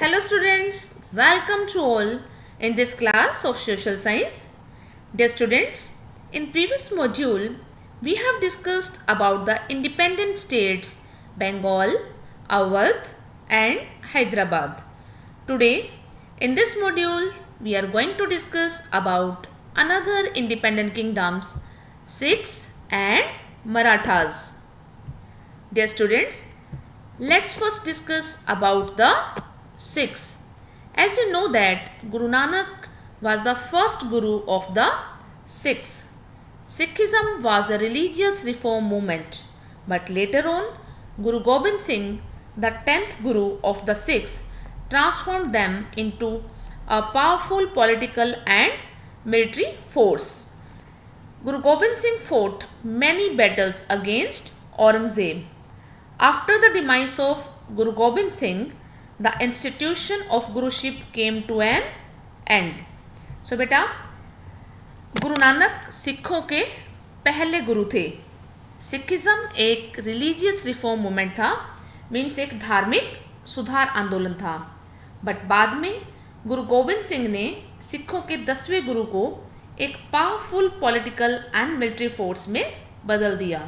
Hello students, welcome to all in this class of social science. Dear students, in previous module we have discussed about the independent states Bengal, Awadh and Hyderabad. Today in this module we are going to discuss about another independent kingdoms, Sikhs and Marathas. Dear students, let's first discuss about the Sikhs. As you know that Guru Nanak was the first guru of the Sikhs. Sikhism was a religious reform movement, but later on Guru Gobind Singh, the 10th guru of the Sikhs, transformed them into a powerful political and military force. Guru Gobind Singh fought many battles against Aurangzeb. After the demise of Guru Gobind Singh, the institution of Guruship came to an end. So बेटा, गुरु नानक सिखों के पहले गुरु थे. Sikhism एक religious reform movement था, means एक धार्मिक सुधार आंदोलन था. बट बाद में गुरु गोबिंद सिंह ने सिखों के 10वें गुरु को एक powerful political and military force में बदल दिया.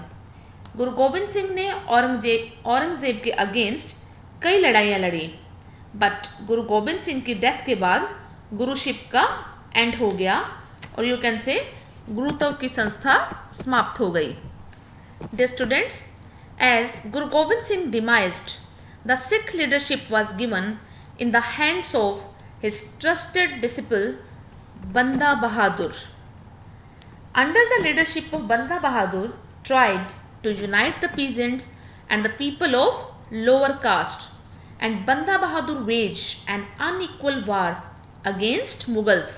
गुरु गोबिंद सिंह ने औरंगजेब के अगेंस्ट कई लड़ाइयाँ लड़ी, बट गुरु गोबिंद सिंह की डेथ के बाद गुरुशिप का एंड हो गया और यू कैन से गुरुत्व की संस्था समाप्त हो गई. Dear students, as Guru Gobind Singh demised, the Sikh leadership was given in the hands of his trusted disciple Banda Bahadur. Under the leadership of Banda Bahadur tried to unite the peasants and the people of lower caste, and Banda Bahadur waged an unequal war against Mughals,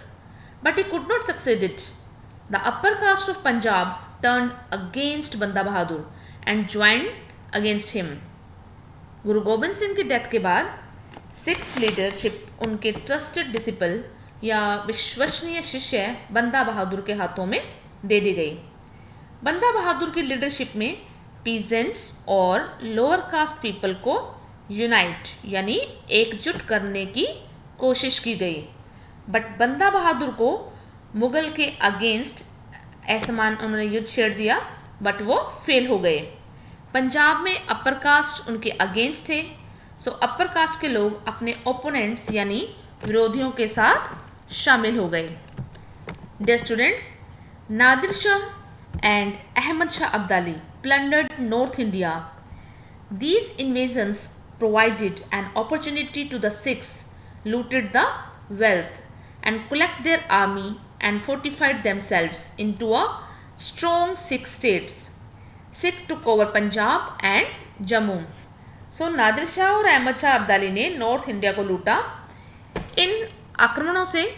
but he could not succeed it. The upper caste of Punjab turned against Banda Bahadur and joined against him. गुरु गोबिंद सिंह की death के बाद six leadership उनके trusted disciple या विश्वसनीय शिष्य बंदा बहादुर के हाथों में दे दी गई. बंदा बहादुर की लीडरशिप में पीजेंट्स और लोअर कास्ट पीपल को यूनाइट यानी एकजुट करने की कोशिश की गई. बट बंदा बहादुर को मुगल के अगेंस्ट असमान उन्होंने युद्ध छेड़ दिया, बट वो फेल हो गए. पंजाब में अपर कास्ट उनके अगेंस्ट थे, सो अपर कास्ट के लोग अपने ओपोनेंट्स यानी विरोधियों के साथ शामिल हो गए. Dear students, Nadir Shah and Ahmad Shah Abdali plundered North India. These invasions provided an opportunity to the Sikhs, looted the wealth and collected their army and fortified themselves into a strong Sikh states. Sikh took over Punjab and Jammu. So Nadir Shah और अहमद शाह अब्दाली ने north India को लूटा. इन आक्रमणों से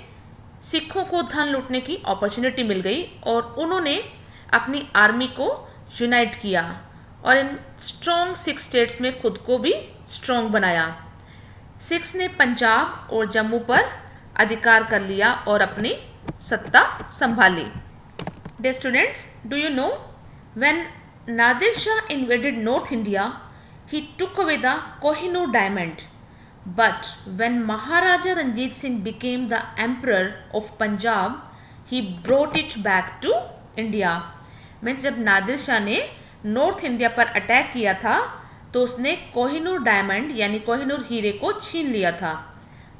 सिखों को धन लूटने की अपॉर्चुनिटी मिल गई और उन्होंने अपनी आर्मी को यूनाइट किया और इन स्ट्रॉन्ग सिख स्टेट्स में खुद को भी स्ट्रॉन्ग बनाया. सिख्स ने पंजाब और जम्मू पर अधिकार कर लिया और अपनी सत्ता संभाली. Dear students, do you know when Nadir Shah invaded North India, he took away the Kohinoor diamond. But when Maharaja Ranjit Singh became the emperor of Punjab, he brought it back to India. Means जब नादिर शाह ने north India पर attack किया था तो उसने Kohinoor diamond यानी कोहिनूर हीरे को छीन लिया था.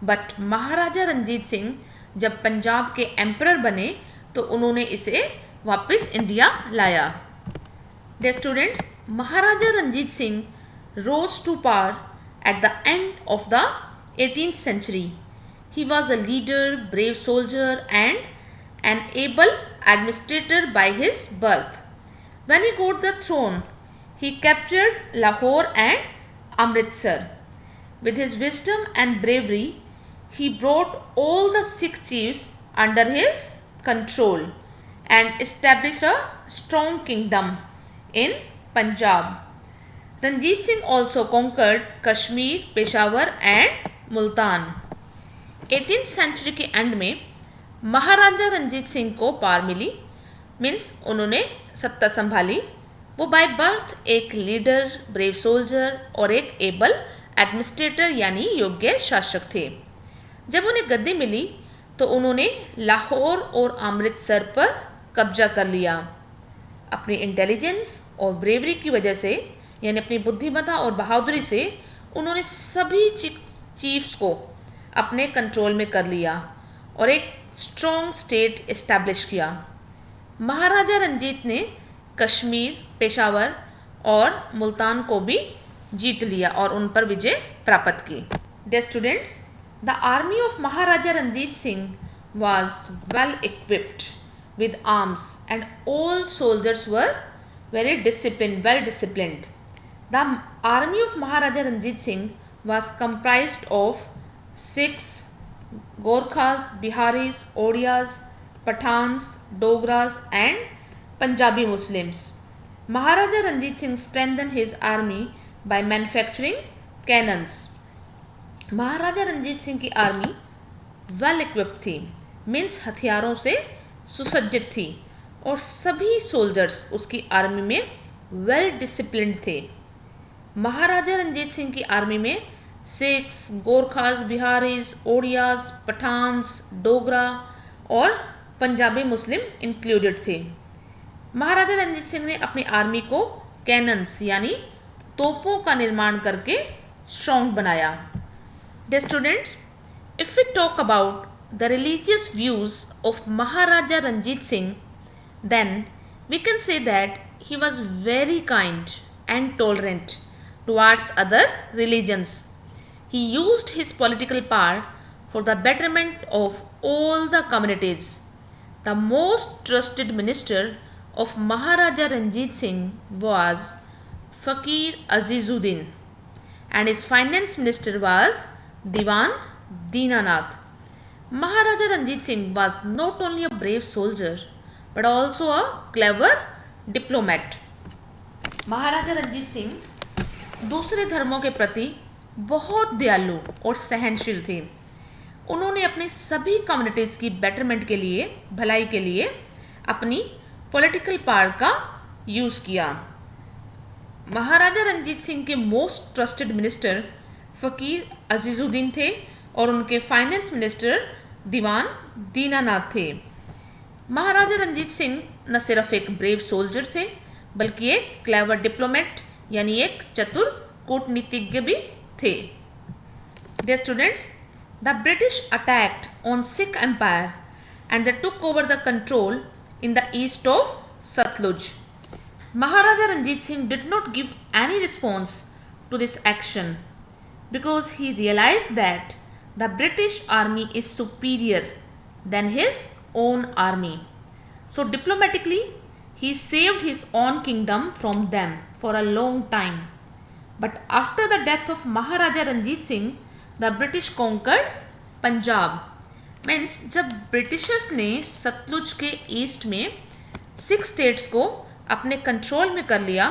बट महाराजा रंजीत सिंह जब पंजाब के एम्परर बने तो उन्होंने इसे वापस इंडिया लाया. Dear students, Maharaja Ranjit Singh rose to power at the end of the 18th century. He was a leader, brave soldier and an able administrator by his birth. When he got the throne, he captured Lahore and Amritsar. With his wisdom and bravery, he brought all the Sikh chiefs under his control and established a strong kingdom in Punjab. Ranjit Singh also conquered Kashmir, Peshawar and Multan. 18th century के end में महाराजा रंजीत सिंह को power मिली, means उन्होंने सत्ता संभाली. वो by birth एक leader, brave soldier और एक एबल एडमिनिस्ट्रेटर यानी योग्य शासक थे। जब उन्हें गद्दी मिली तो उन्होंने लाहौर और अमृतसर पर कब्जा कर लिया। अपनी इंटेलिजेंस और ब्रेवरी की वजह से, यानी अपनी बुद्धिमत्ता और बहादुरी से, उन्होंने सभी चीफ्स को अपने कंट्रोल में कर लिया और एक स्ट्रॉन्ग स्टेट इस्टेब्लिश किया। महाराजा रंजीत ने कश्मीर, पेशावर और मुल्तान को भी जीत लिया और उन पर विजय प्राप्त की। Dear students, the army of Maharaja Ranjit Singh was well equipped with arms and all soldiers were very well disciplined. The army of Maharaja Ranjit Singh was comprised of Sikhs, Gorkhas, Biharis, Odias, Pathans, Dogras and Punjabi Muslims. Maharaja Ranjit Singh strengthened his army by manufacturing cannons. महाराजा रंजीत सिंह की army well equipped थी, means हथियारों से सुसज्जित थी, और सभी soldiers उसकी army में वेल डिसिप्लिन्ड थे। महाराजा रंजीत सिंह की आर्मी में सिख्स, गोरखास, बिहारीज, ओडियाज, पठान्स, डोगरा और पंजाबी मुस्लिम इंक्लूडेड थे। महाराजा रंजीत सिंह ने अपनी आर्मी को कैनन्स यानी तोपों का निर्माण करके स्ट्रॉन्ग बनाया। Dear students, if we talk about the religious views of Maharaja Ranjit Singh, then we can say that he was very kind and tolerant towards other religions. He used his political power for the betterment of all the communities. The most trusted minister of Maharaja Ranjit Singh was Fakir Azizuddin, and his finance minister was Diwan Dinanath. Maharaja Ranjit Singh was not only a brave soldier but also a clever diplomat. महाराजा रंजीत सिंह दूसरे धर्मों के प्रति बहुत दयालु और सहनशील थे। उन्होंने अपनी सभी कम्युनिटीज़ की बेटरमेंट के लिए, भलाई के लिए अपनी पॉलिटिकल पावर का यूज़ किया। महाराजा रंजीत सिंह के मोस्ट ट्रस्टेड मिनिस्टर फ़कीर अजीज़ुद्दीन थे और उनके फाइनेंस मिनिस्टर दीवान दीनानाथ थे। महाराजा रंजीत सिंह न सिर्फ एक ब्रेव सोल्जर थे बल्कि एक क्लेवर डिप्लोमेट यानी एक चतुर कूटनीतिज्ञ भी थे। Dear students, the British attacked on Sikh empire and they took over the control in the east of Sutlej. Maharaja Ranjit Singh did not give any response to this action because he realized that the British army is superior than his own army. So diplomatically, he saved his own kingdom from them for a long time. But after the death of Maharaja Ranjit Singh, the British conquered Punjab. Means जब Britishers ने सतलुज के east में 6 states को अपने control में कर लिया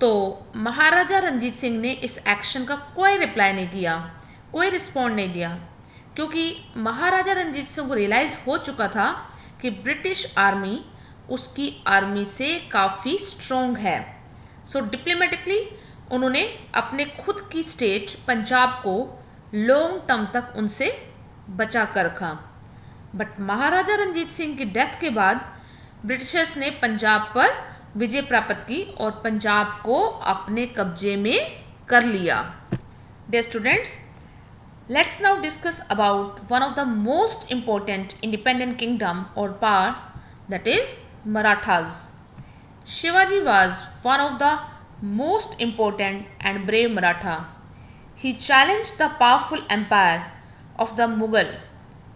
तो महाराजा रंजीत सिंह ने इस एक्शन का कोई रिप्लाई नहीं किया, कोई रिस्पॉन्ड नहीं दिया, क्योंकि महाराजा रंजीत सिंह को रियलाइज़ हो चुका था कि ब्रिटिश आर्मी उसकी आर्मी से काफ़ी स्ट्रॉन्ग है। सो डिप्लोमेटिकली उन्होंने अपने खुद की स्टेट पंजाब को लॉन्ग टर्म तक उनसे बचा कर रखा। बट महाराजा रंजीत सिंह की डेथ के बाद ब्रिटिशर्स ने पंजाब पर विजय प्राप्त की और पंजाब को अपने कब्जे में कर लिया। Dear students, let's now discuss about one of the most important independent kingdom or power, that is Marathas. Shivaji was one of the most important and brave Maratha. He challenged the powerful empire of the Mughal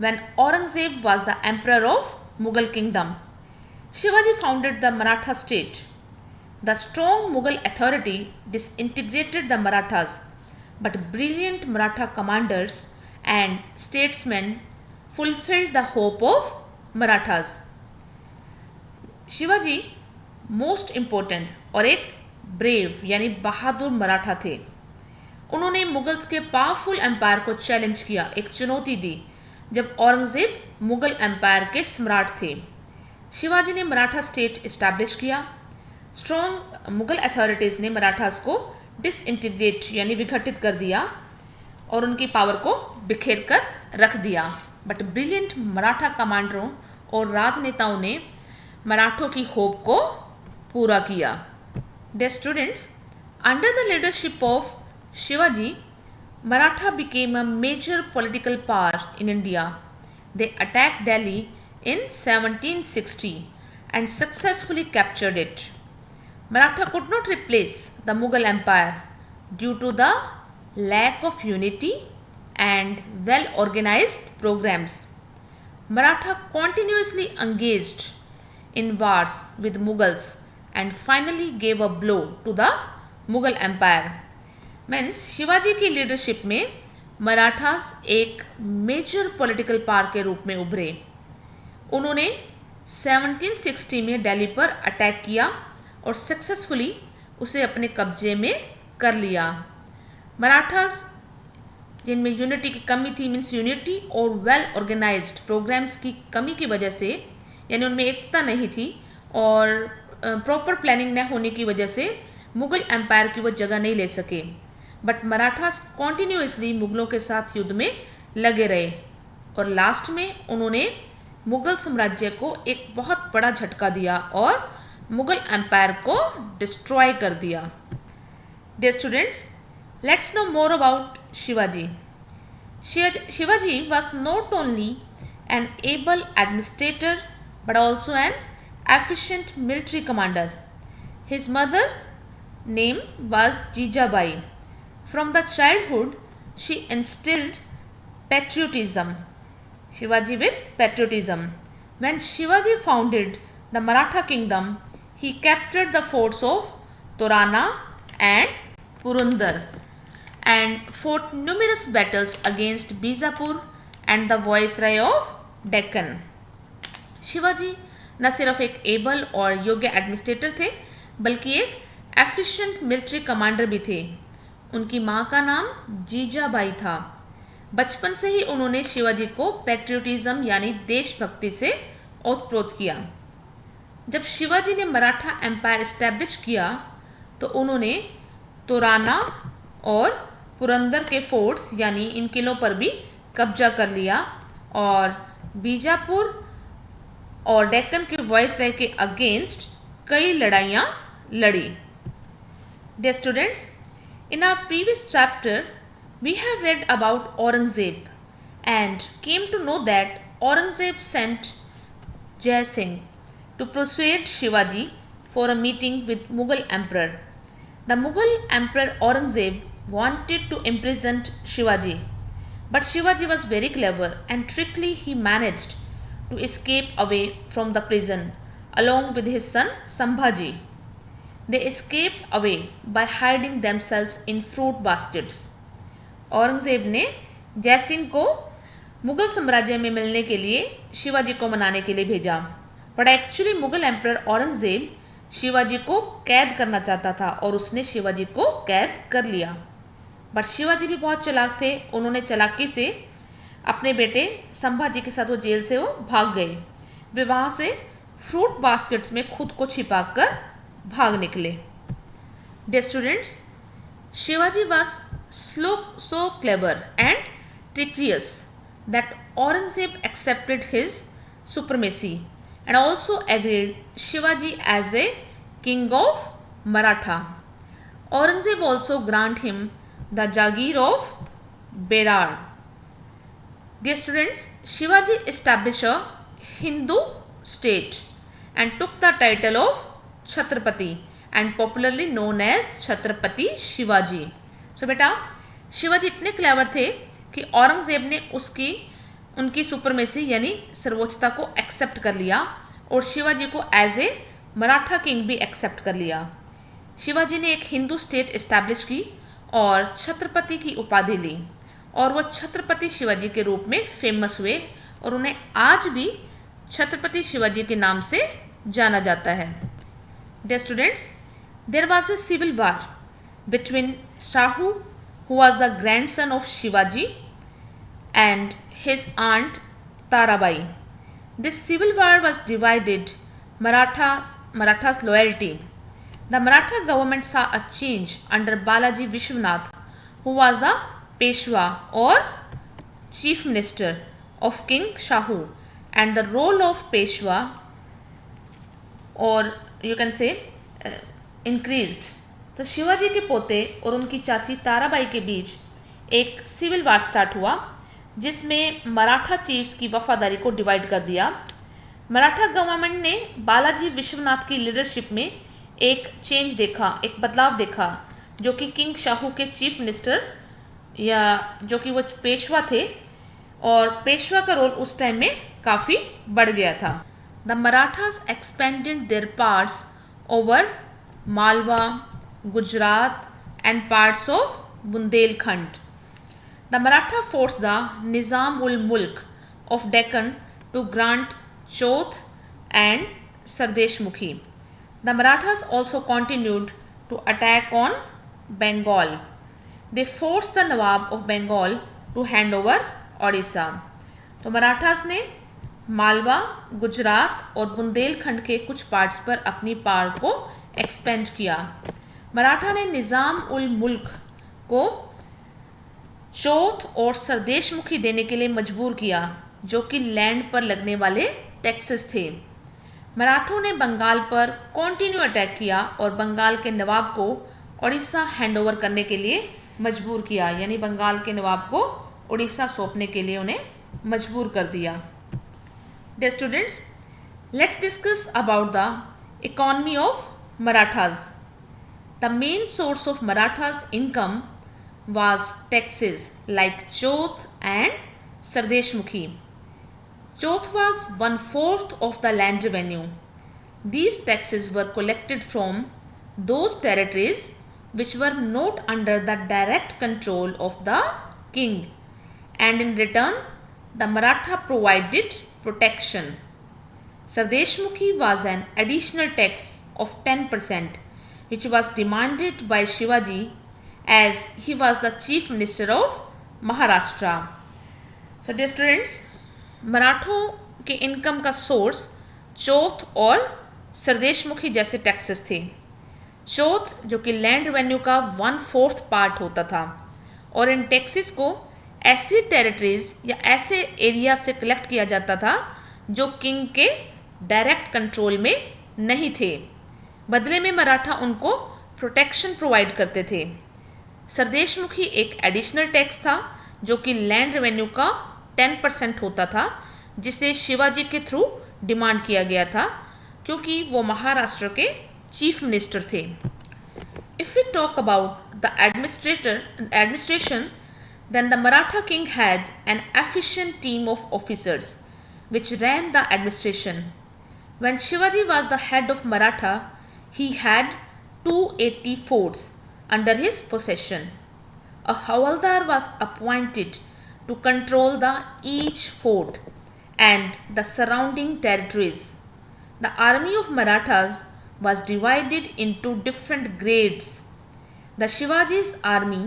when Aurangzeb was the emperor of Mughal kingdom. Shivaji founded the Maratha state. The strong Mughal authority disintegrated the Marathas, but brilliant Maratha commanders and statesmen fulfilled the hope of Marathas. Shivaji most important और एक brave यानी बहादुर मराठा थे. उन्होंने Mughals के powerful empire को challenge किया, एक चुनौती दी जब औरंगजेब मुगल एम्पायर के सम्राट थे. शिवाजी ने मराठा स्टेट इस्टेब्लिश किया. स्ट्रॉन्ग मुगल अथॉरिटीज़ ने मराठास को डिसइंटीग्रेट यानी विघटित कर दिया और उनकी पावर को बिखेर कर रख दिया। बट ब्रिलियंट मराठा कमांडरों और राजनेताओं ने मराठों की होप को पूरा किया। Dear students, under the leadership of Shivaji, Maratha became a major political power in India. They attacked Delhi in 1760 and successfully captured it. Maratha could not replace the Mughal Empire due to the lack of unity and well-organized programs. Maratha continuously engaged in wars with Mughals and finally gave a blow to the Mughal Empire. Means Shivaji की leadership में मराठास एक major political power के रूप में उभरे। उन्होंने 1760 में दिल्ली पर अटैक किया और सक्सेसफुली उसे अपने कब्जे में कर लिया। मराठास जिनमें यूनिटी की कमी थी, मीन्स यूनिटी और वेल ऑर्गेनाइज्ड प्रोग्राम्स की कमी की वजह से, यानी उनमें एकता नहीं थी और प्रॉपर प्लानिंग न होने की वजह से मुगल एम्पायर की वो जगह नहीं ले सके। बट मराठास कॉन्टिन्यूसली मुगलों के साथ युद्ध में लगे रहे और लास्ट में उन्होंने मुगल साम्राज्य को एक बहुत बड़ा झटका दिया और मुगल एम्पायर को डिस्ट्रॉय कर दिया। Dear students, let's know more about Shivaji. Shivaji was not only an able administrator but also an efficient military commander. His mother name was Jijabai. From the childhood, she instilled patriotism. Shivaji with patriotism. When Shivaji founded the Maratha kingdom, he captured the forts of Torana and Purandar and fought numerous battles against Bijapur and the Viceroy of Deccan. Shivaji न सिर्फ एक able और योग्य administrator थे बल्कि एक efficient military commander भी थे। उनकी माँ का नाम जीजाबाई था। बचपन से ही उन्होंने शिवाजी को पैट्रियोटिज्म यानी देशभक्ति से ओतप्रोत किया। जब शिवाजी ने मराठा एम्पायर इस्टेब्लिश किया तो उन्होंने तोराना और पुरंदर के फोर्ट्स यानी इन किलों पर भी कब्जा कर लिया और बीजापुर और डेक्कन के वायसराय के अगेंस्ट कई लड़ाइयाँ लड़ी। Dear students, in our previous chapter we have read about Aurangzeb and came to know that Aurangzeb sent Jai Singh to persuade Shivaji for a meeting with Mughal Emperor. The Mughal Emperor Aurangzeb wanted to imprison Shivaji, but Shivaji was very clever and trickily he managed to escape away from the prison along with his son Sambhaji. They escaped away by hiding themselves in fruit baskets. Aurangzeb ने जय सिंह को मुगल साम्राज्य में मिलने के लिए शिवाजी को मनाने के लिए भेजा, but actually Mughal emperor Aurangzeb Shivaji को कैद करना चाहता था और उसने शिवाजी को कैद कर लिया। बट शिवाजी भी बहुत चालाक थे। उन्होंने चालाकी से अपने बेटे संभाजी के साथ वो जेल से वो भाग गए। वे वहाँ से फ्रूट बास्केट्स में खुद को छिपाकर भाग निकले। Dear students, Shivaji was so clever and trickious that Aurangzeb accepted his supremacy and also agreed Shivaji as a king of Maratha. Aurangzeb also granted him the Jagir of Berar. Dear students, Shivaji established a Hindu state and took the title of Chhatrapati and popularly known as Chhatrapati Shivaji. So बेटा, शिवाजी इतने clever थे कि औरंगजेब ने उनकी supremacy यानी सर्वोच्चता को accept कर लिया और शिवाजी को एज ए मराठा किंग भी एक्सेप्ट कर लिया। शिवाजी ने एक हिंदू स्टेट इस्टेब्लिश की और छत्रपति की उपाधि ली और वो छत्रपति शिवाजी के रूप में फेमस हुए और उन्हें आज भी छत्रपति शिवाजी के नाम से जाना जाता है। Dear students, there was a civil war between Shahu, who was the grandson of Shivaji, and his aunt Tarabai. This civil war was divided Marathas' loyalty. The Maratha government saw a change under Balaji Vishwanath, who was the Peshwa or chief minister of King Shahu, and the role of Peshwa, or you can say increased. तो शिवाजी के पोते और उनकी चाची ताराबाई के बीच एक civil वार start हुआ जिसमें मराठा चीफ्स की वफादारी को डिवाइड कर दिया। मराठा गवर्नमेंट ने बालाजी विश्वनाथ की लीडरशिप में एक चेंज देखा, एक बदलाव देखा, जो कि किंग शाहू के चीफ मिनिस्टर या जो कि वो पेशवा थे, और पेशवा का रोल उस टाइम में काफ़ी बढ़ गया था। The Marathas expanded there parts over Malwa, Gujarat and parts of Bundelkhand. The Maratha forced the Nizam ul Mulk of Deccan to grant Chauth and Sardeshmukhi. The Marathas also continued to attack on Bengal. They forced the Nawab of Bengal to hand over Odisha. तो मराठास ने मालवा, गुजरात और बुंदेलखंड के कुछ parts पर अपनी power को expand किया। मराठा ने निज़ाम उल मुल्क को चौथ और सरदेशमुखी देने के लिए मजबूर किया, जो कि लैंड पर लगने वाले टैक्सेस थे। मराठों ने बंगाल पर कंटिन्यू अटैक किया और बंगाल के नवाब को उड़ीसा हैंडओवर करने के लिए मजबूर किया, यानी बंगाल के नवाब को उड़ीसा सौंपने के लिए उन्हें मजबूर कर दिया। Dear students, let's discuss about the economy of Marathas. The main source of Marathas' income was taxes like Chauth and Sardeshmukhi. Chauth was 1/4 of the land revenue. These taxes were collected from those territories which were not under the direct control of the king, and in return the Maratha provided protection. Sardeshmukhi was an additional tax of 10% which was demanded by Shivaji as he was the chief minister of Maharashtra. So dear students, मराठों के income का source चौथ और सरदेशमुखी जैसे taxes थे। चौथ जो कि land revenue का 1/4 part होता था, और इन टैक्सेस को ऐसी टेरिटरीज या ऐसे एरिया से कलेक्ट किया जाता था जो किंग के डायरेक्ट कंट्रोल में नहीं थे। बदले में मराठा उनको प्रोटेक्शन प्रोवाइड करते थे। सरदेशमुखी एक एडिशनल टैक्स था जो कि लैंड रेवेन्यू का 10% होता था, जिसे शिवाजी के थ्रू डिमांड किया गया था क्योंकि वो महाराष्ट्र के चीफ मिनिस्टर थे। If we talk about the administration, then the Maratha king had an efficient team of officers which ran the administration. When Shivaji was the head of Maratha, he had 280 forts under his possession. A Havaldar was appointed to control each fort and the surrounding territories. The army of Marathas was divided into different grades. The Shivaji's army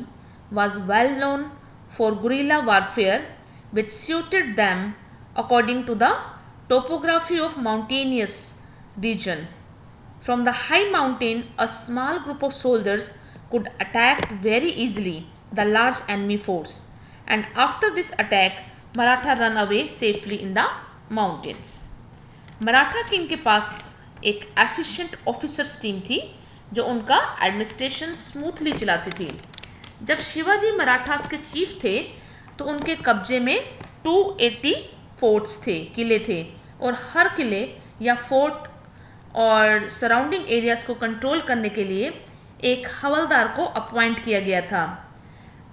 was well known for guerrilla warfare, which suited them according to the topography of mountainous region. From the high mountain, a small group of soldiers could attack very easily the large enemy force, and after this attack, Maratha run away safely in the mountains. Maratha king के पास एक efficient officers team थी जो उनका administration smoothly चलाती थी। जब शिवाजी मराठास के chief थे तो उनके कब्जे में 280 फोर्ट्स थे, किले थे, और हर किले या फोर्ट और सराउंडिंग एरियाज को कंट्रोल करने के लिए एक हवलदार को अपॉइंट किया गया था।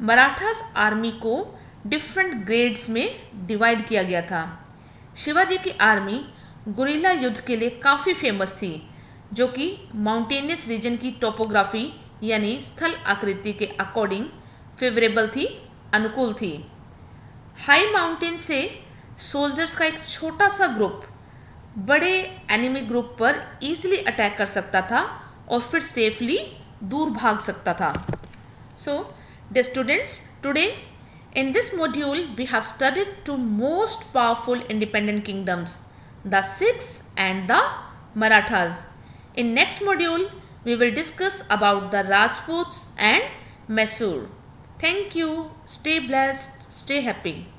मराठास आर्मी को डिफरेंट ग्रेड्स में डिवाइड किया गया था। शिवाजी की आर्मी गुरिल्ला युद्ध के लिए काफ़ी फेमस थी, जो कि माउंटेनियस रीजन की टोपोग्राफी यानी स्थल आकृति के अकॉर्डिंग फेवरेबल थी, अनुकूल थी। हाई माउंटेन से सोल्जर्स का एक छोटा सा ग्रुप बड़े एनिमी ग्रुप पर इजीली अटैक कर सकता था और फिर सेफली दूर भाग सकता था। So dear students, today in this module we have studied two most powerful independent kingdoms, the Sikhs and the Marathas. In next module we will discuss about the Rajputs and Mysore. Thank you. Stay blessed. Stay happy.